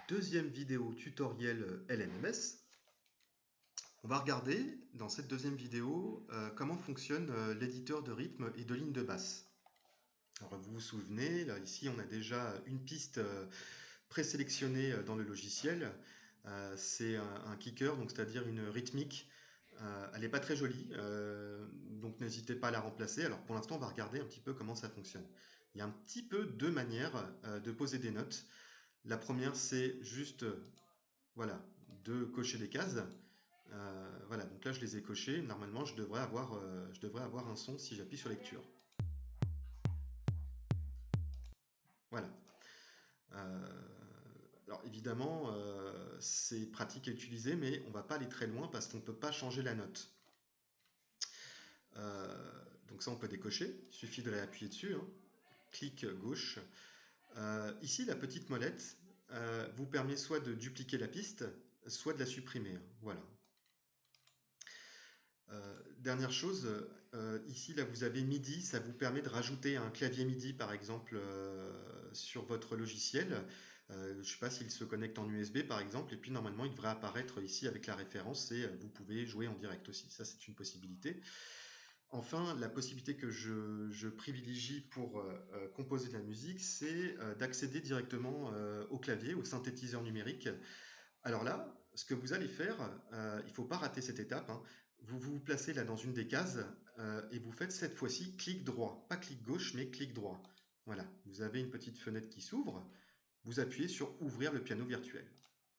deuxième vidéo tutoriel LNMS. On va regarder dans cette deuxième vidéo comment fonctionne l'éditeur de rythme et de ligne de basse. Alors vous vous souvenez, là ici on a déjà une piste présélectionnée dans le logiciel. C'est un kicker, donc c'est-à-dire une rythmique. Elle n'est pas très jolie, donc n'hésitez pas à la remplacer. Alors pour l'instant on va regarder un petit peu comment ça fonctionne. Il y a un petit peu deux manières de poser des notes. La première, c'est juste voilà, de cocher des cases. Voilà, donc là je les ai cochées. Normalement, je devrais avoir un son si j'appuie sur lecture. Voilà. Alors évidemment, c'est pratique à utiliser, mais on ne va pas aller très loin parce qu'on ne peut pas changer la note. Donc ça, on peut décocher. Il suffit de réappuyer dessus. Hein. Clic gauche. Ici, la petite molette vous permet soit de dupliquer la piste, soit de la supprimer. Voilà. Dernière chose, ici là vous avez MIDI, ça vous permet de rajouter un clavier MIDI par exemple sur votre logiciel. Je ne sais pas s'il se connecte en USB par exemple, et puis normalement il devrait apparaître ici avec la référence et vous pouvez jouer en direct aussi, ça c'est une possibilité. Enfin, la possibilité que je privilégie pour composer de la musique, c'est d'accéder directement au clavier, au synthétiseur numérique. Alors là, ce que vous allez faire, il ne faut pas rater cette étape, hein. Vous vous placez là dans une des cases et vous faites cette fois-ci clic droit, pas clic gauche mais clic droit. Voilà, vous avez une petite fenêtre qui s'ouvre, vous appuyez sur ouvrir le piano virtuel.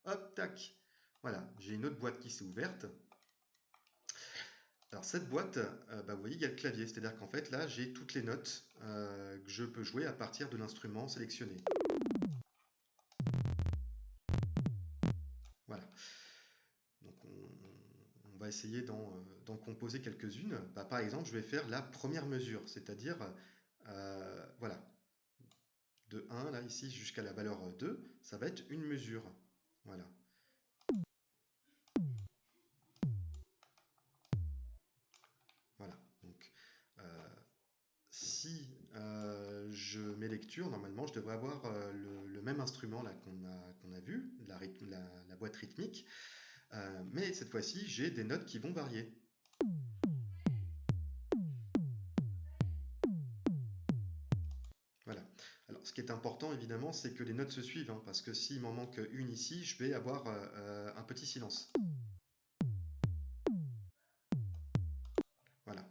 Hop, tac. Voilà, j'ai une autre boîte qui s'est ouverte. Alors cette boîte, vous voyez, il y a le clavier, c'est-à-dire qu'en fait là j'ai toutes les notes que je peux jouer à partir de l'instrument sélectionné. Voilà. Donc on va essayer d'en composer quelques-unes. Par exemple, je vais faire la première mesure, c'est-à-dire voilà, de 1 là ici jusqu'à la valeur 2, ça va être une mesure. Voilà. Voilà. Donc si je mets lecture, normalement je devrais avoir le même instrument là qu'on a vu, la boîte rythmique, mais cette fois-ci j'ai des notes qui vont varier. Voilà. Alors, ce qui est important, évidemment, c'est que les notes se suivent, hein, parce que s'il m'en manque une ici, je vais avoir un petit silence. Voilà.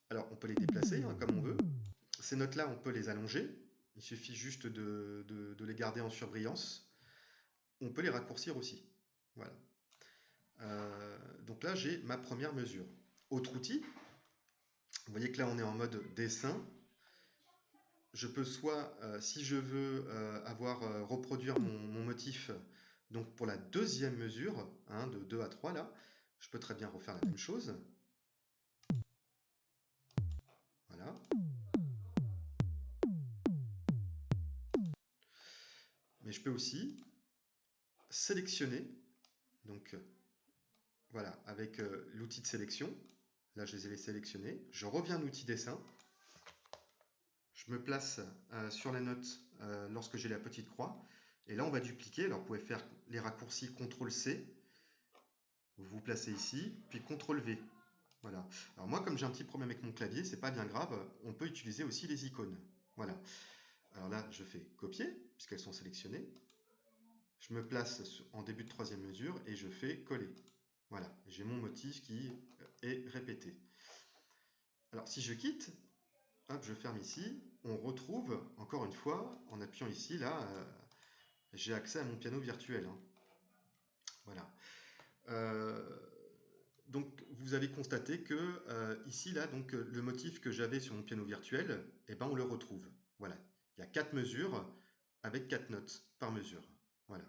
Alors, on peut les déplacer hein, comme on veut. Ces notes-là, on peut les allonger. Il suffit juste de les garder en surbrillance. On peut les raccourcir aussi. Voilà. Donc là, j'ai ma première mesure. Autre outil, vous voyez que là, on est en mode dessin. Je peux soit, si je veux reproduire mon motif, donc pour la deuxième mesure, hein, de 2 à 3 là, je peux très bien refaire la même chose. Voilà. Mais je peux aussi sélectionner, donc voilà, avec l'outil de sélection. Là, je les ai sélectionnés. Je reviens à l'outil dessin. Je me place sur la note lorsque j'ai la petite croix. Et là, on va dupliquer. Alors, vous pouvez faire les raccourcis CTRL-C. Vous vous placez ici, puis CTRL-V. Voilà. Alors moi, comme j'ai un petit problème avec mon clavier, c'est pas bien grave. On peut utiliser aussi les icônes. Voilà. Alors là, je fais copier, puisqu'elles sont sélectionnées. Je me place en début de troisième mesure et je fais coller. Voilà. J'ai mon motif qui est répété. Alors si je quitte, hop, je ferme ici, on retrouve, encore une fois, en appuyant ici, là, j'ai accès à mon piano virtuel. Hein. Voilà. Donc vous allez constater que ici, là, donc, le motif que j'avais sur mon piano virtuel, eh ben, on le retrouve. Voilà. Il y a 4 mesures avec 4 notes par mesure. Voilà.